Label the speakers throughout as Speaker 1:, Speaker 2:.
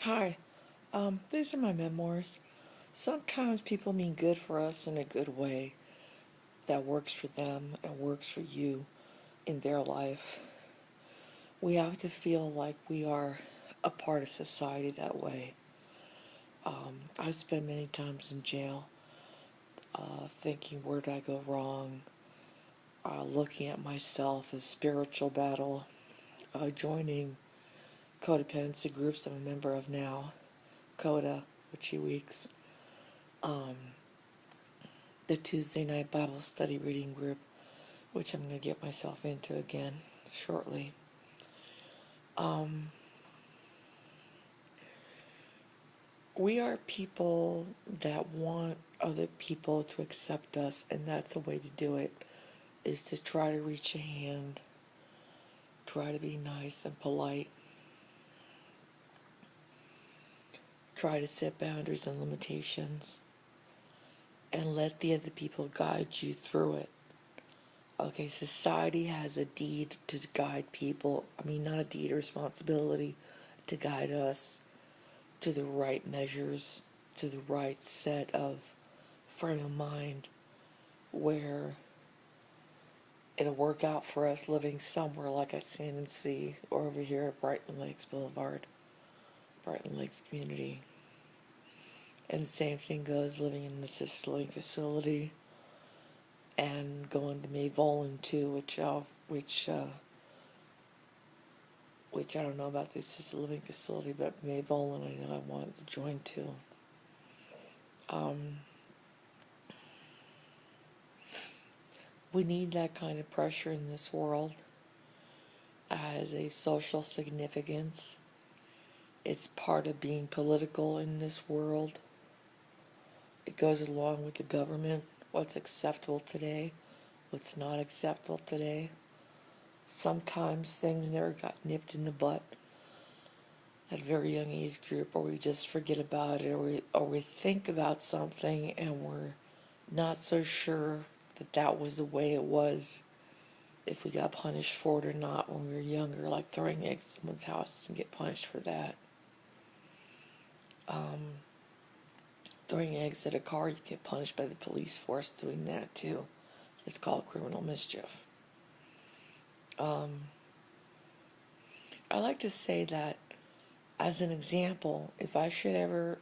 Speaker 1: Hi, these are my memoirs. Sometimes people mean good for us in a good way that works for them and works for you in their life. We have to feel like we are a part of society that way. I've spent many times in jail thinking, where did I go wrong? Looking at myself as spiritual battle, joining codependency groups I'm a member of now, CODA, for 2 weeks. Um, the Tuesday night Bible study reading group, which I'm going to get myself into again shortly. We are people that want other people to accept us, and that's a way to do it, is to try to reach a hand, try to be nice and polite, try to set boundaries and limitations, and let the other people guide you through it. Okay, society has a deed to guide people. I mean, not a deed, a responsibility to guide us to the right measures, to the right set of frame of mind where it'll work out for us living somewhere like at Sand and Sea or over here at Brighton Lakes Boulevard, Brighton Lakes Community. And the same thing goes living in an assisted living facility and going to Mayvolin too, which I don't know about the assisted living facility, but Mayvolin I know I wanted to join too. We need that kind of pressure in this world as a social significance. It's part of being political in this world. It goes along with the government, what's acceptable today, what's not acceptable today. Sometimes things never got nipped in the butt at a very young age group, or we just forget about it, or we think about something and we're not so sure that that was the way it was, if we got punished for it or not when we were younger, like throwing eggs at someone's house, you can get punished for that. Throwing eggs at a car, you get punished by the police force doing that too. It's called criminal mischief. I like to say that as an example, if I should ever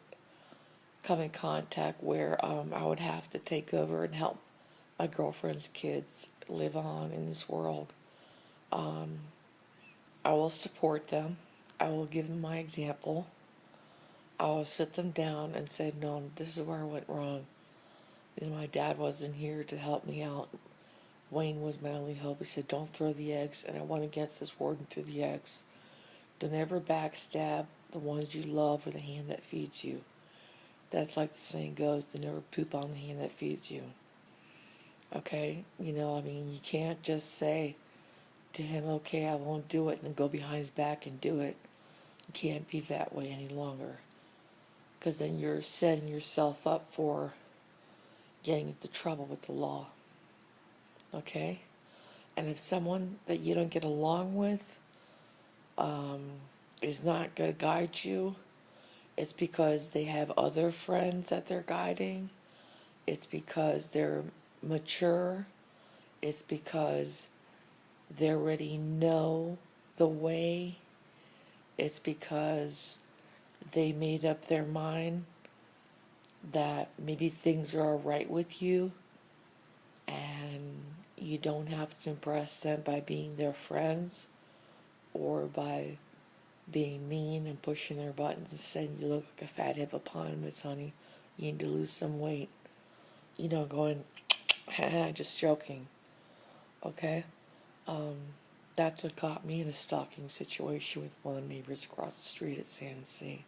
Speaker 1: come in contact where I would have to take over and help my girlfriend's kids live on in this world, I will support them. I will give them my example. I will sit them down and say, no, this is where I went wrong. And my dad wasn't here to help me out. Wayne was my only hope. He said, don't throw the eggs. And I went against this word and threw the eggs. Don't ever backstab the ones you love or the hand that feeds you. That's like the saying goes, to never poop on the hand that feeds you. Okay? You can't just say to him, okay, I won't do it, and then go behind his back and do it. You can't be that way any longer. Because then you're setting yourself up for getting into trouble with the law. Okay? And if someone that you don't get along with is not going to guide you, it's because they have other friends that they're guiding. It's because they're mature. It's because they already know the way. It's because they made up their mind that maybe things are alright with you and you don't have to impress them by being their friends or by being mean and pushing their buttons and saying you look like a fat hippopotamus, honey. You need to lose some weight. Going, just joking. Okay? That's what got me in a stalking situation with one of the neighbors across the street at Sand Sea.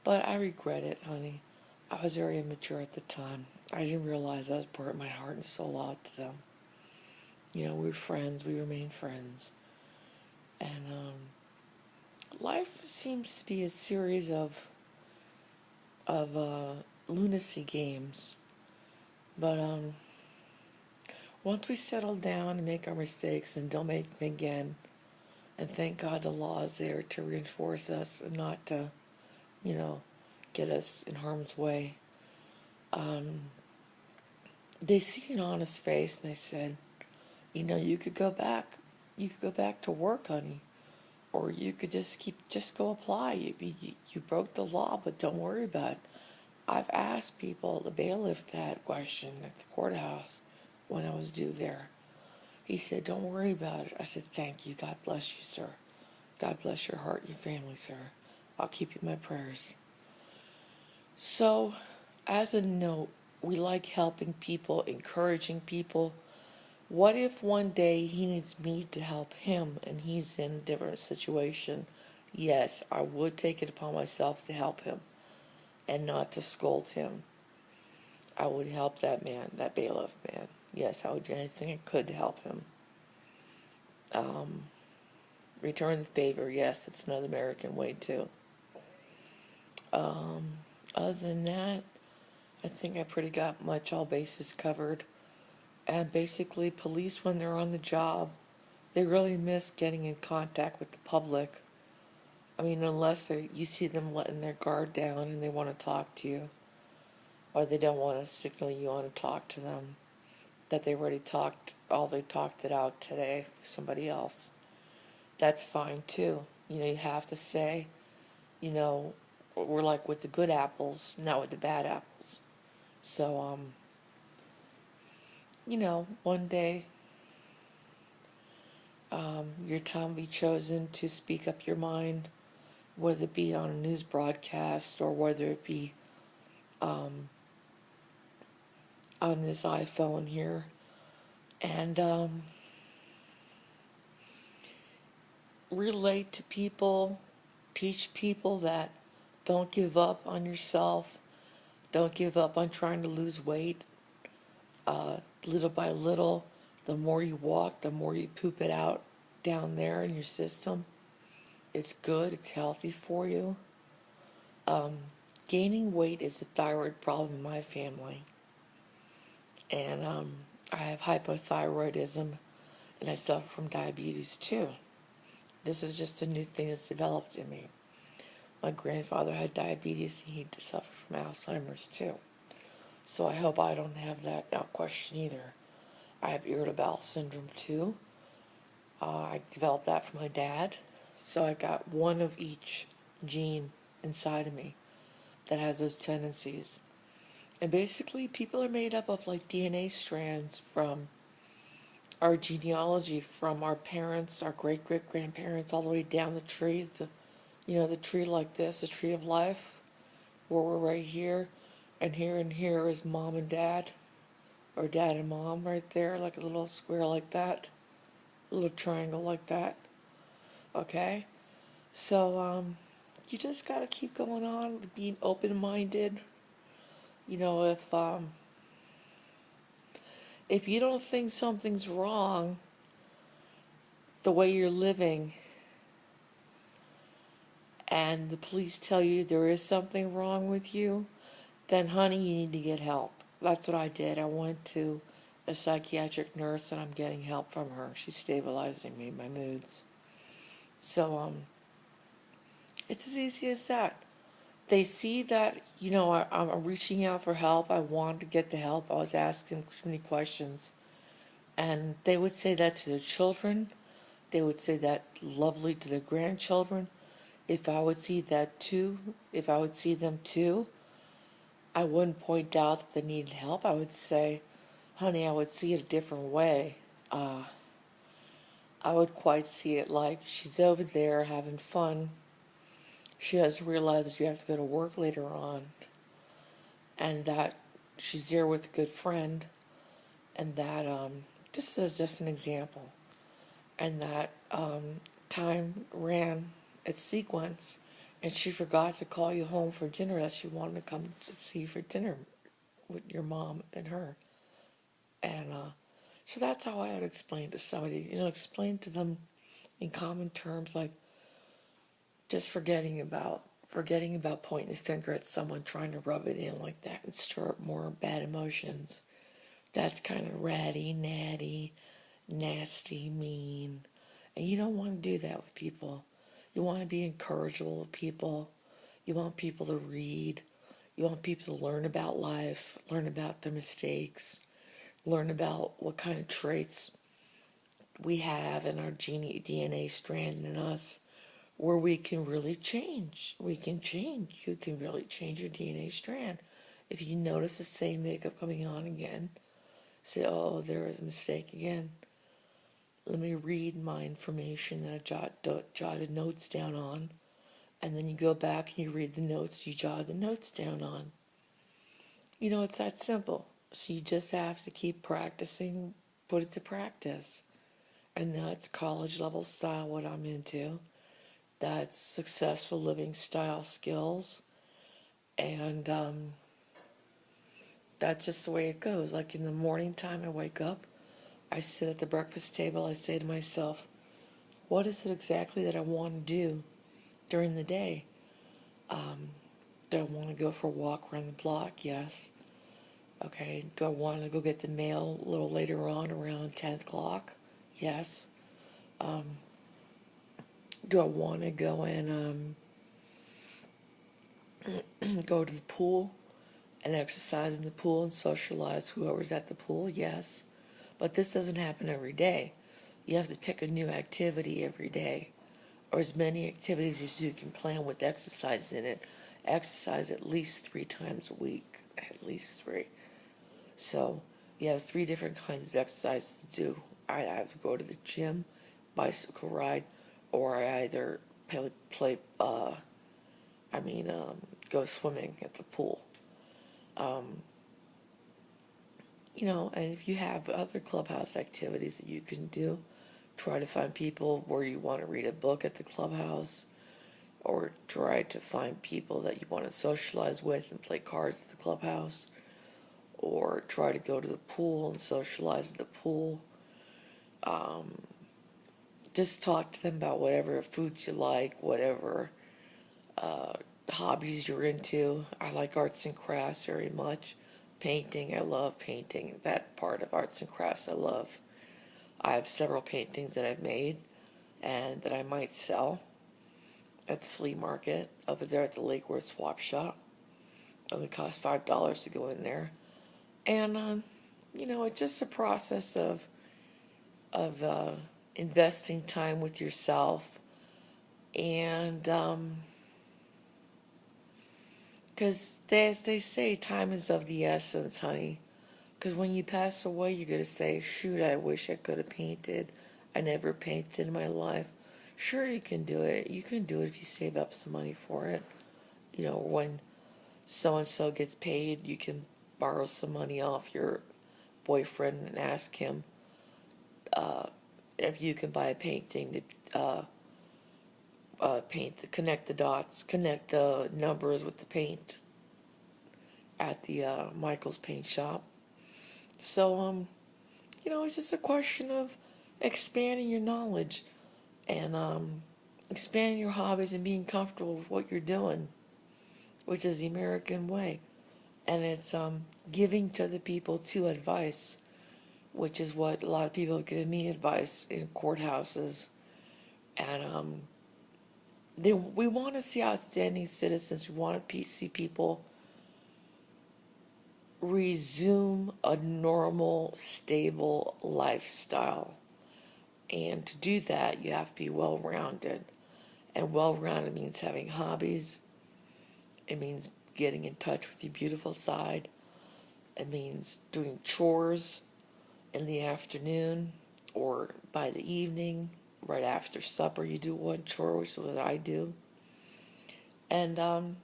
Speaker 1: But I regret it, honey. I was very immature at the time. I didn't realize I was pouring my heart and soul out to them. We were friends. We remained friends. And life seems to be a series of lunacy games. But once we settle down and make our mistakes and don't make them again, and thank God the law is there to reinforce us and not to you know, get us in harm's way. They see an honest face and they said, you could go back. You could go back to work, honey. Or you could just go apply. You broke the law, but don't worry about it. I've asked people, the bailiff, that question at the courthouse when I was due there. He said, don't worry about it. I said, thank you. God bless you, sir. God bless your heart and your family, sir. I'll keep you in my prayers. So, as a note, we like helping people, encouraging people. What if one day he needs me to help him and he's in a different situation? Yes, I would take it upon myself to help him and not to scold him. I would help that man, that bailiff man. Yes, I would do anything I could to help him. Return the favor, yes, that's another American way too. Other than that, I think I pretty got much all bases covered. And basically, police, when they're on the job, they really miss getting in contact with the public. I mean, unless you see them letting their guard down and they want to talk to you, or they don't want to signal you want to talk to them, that they already they talked it out today with somebody else. That's fine too. You have to say, we're like with the good apples, not with the bad apples. So, one day, your time will be chosen to speak up your mind, whether it be on a news broadcast or whether it be on this iPhone here. And relate to people, teach people that don't give up on yourself, don't give up on trying to lose weight. Little by little, the more you walk, the more you poop it out down there in your system. It's good, it's healthy for you. Gaining weight is a thyroid problem in my family. And I have hypothyroidism and I suffer from diabetes too. This is just a new thing that's developed in me. My grandfather had diabetes and he suffered from Alzheimer's too. So I hope I don't have that question either. I have irritable bowel syndrome too. I developed that from my dad. So I got one of each gene inside of me that has those tendencies. And basically, people are made up of like DNA strands from our genealogy, from our parents, our great-great-grandparents, all the way down the tree. The tree like this, the tree of life, where we're right here, and here is mom and dad, or dad and mom right there, like a little square like that, a little triangle like that. Okay? So, you just gotta keep going on, being open-minded. If you don't think something's wrong the way you're living, and the police tell you there is something wrong with you, then honey, you need to get help. That's what I did. I went to a psychiatric nurse and I'm getting help from her. She's stabilizing me, my moods. So, it's as easy as that. They see that, I'm reaching out for help. I want to get the help. I was asking too many questions. And they would say that to their children. They would say that lovely to their grandchildren. If I would see them too, I wouldn't point out that they needed help. I would say, honey, I would see it a different way. I would quite see it like she's over there having fun. She doesn't realize that you have to go to work later on, and that she's there with a good friend, and that this is just an example, and that time ran its sequence, and she forgot to call you home for dinner, that she wanted to come to see you for dinner with your mom and her. And so that's how I would explain to somebody, explain to them in common terms, like just forgetting about pointing the finger at someone, trying to rub it in like that and stir up more bad emotions. That's kind of ratty, natty, nasty, mean. And you don't want to do that with people. You want to be encourageable with people. You want people to read. You want people to learn about life, learn about their mistakes, learn about what kind of traits we have in our DNA strand in us where we can really change. We can change. You can really change your DNA strand. If you notice the same makeup coming on again, say, oh, there was a mistake again. Let me read my information that I jotted notes down on. And then you go back and you read the notes you jotted the notes down on. You know, it's that simple. So you just have to keep practicing, put it to practice. And that's college level style, what I'm into. That's successful living style skills. And that's just the way it goes. Like in the morning time, I wake up, I sit at the breakfast table, I say to myself, what is it exactly that I want to do during the day? Do I want to go for a walk around the block? Yes. Okay. Do I want to go get the mail a little later on around 10 o'clock? Yes. Do I want to go and go to the pool and exercise in the pool and socialize whoever's at the pool? Yes. But this doesn't happen every day. You have to pick a new activity every day, or as many activities as you can plan with exercise in it. Exercise at least 3 times a week, at least 3. So you have 3 different kinds of exercises to do. I have to go to the gym, bicycle ride, or I either go swimming at the pool. And if you have other clubhouse activities that you can do, try to find people where you want to read a book at the clubhouse, or try to find people that you want to socialize with and play cards at the clubhouse, or try to go to the pool and socialize at the pool. Just talk to them about whatever foods you like, whatever hobbies you're into. I like arts and crafts very much. Painting, I love painting. That part of arts and crafts I love. I have several paintings that I've made and that I might sell at the flea market over there at the Lake Worth Swap Shop. It only costs $5 to go in there. And, it's just a process of investing time with yourself. And, because as they say, time is of the essence, honey. Because when you pass away, you're going to say, shoot, I wish I could have painted. I never painted in my life. Sure, you can do it. You can do it if you save up some money for it. When so-and-so gets paid, you can borrow some money off your boyfriend and ask him if you can buy a painting to connect the dots, connect the numbers with the paint at the Michael's paint shop. So, it's just a question of expanding your knowledge and expanding your hobbies and being comfortable with what you're doing, which is the American way. And it's giving to other people too advice, which is what a lot of people have given me advice in courthouses. And we want to see outstanding citizens. We want to see people resume a normal, stable lifestyle. And to do that, you have to be well-rounded. And well-rounded means having hobbies. It means getting in touch with your beautiful side. It means doing chores in the afternoon or by the evening. Right after supper, you do one chore, which is what I do. And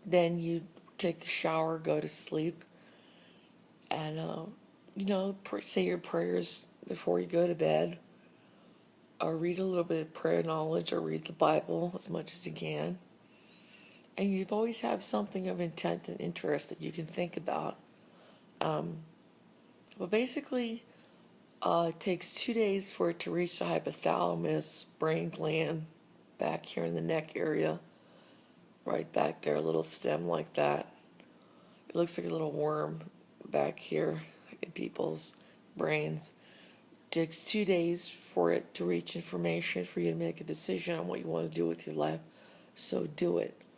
Speaker 1: then you take a shower, go to sleep, and, say your prayers before you go to bed, or read a little bit of prayer knowledge, or read the Bible as much as you can. And you always have something of intent and interest that you can think about. But basically, it takes 2 days for it to reach the hypothalamus, brain gland, back here in the neck area. Right back there, a little stem like that. It looks like a little worm back here in people's brains. It takes 2 days for it to reach information for you to make a decision on what you want to do with your life. So do it.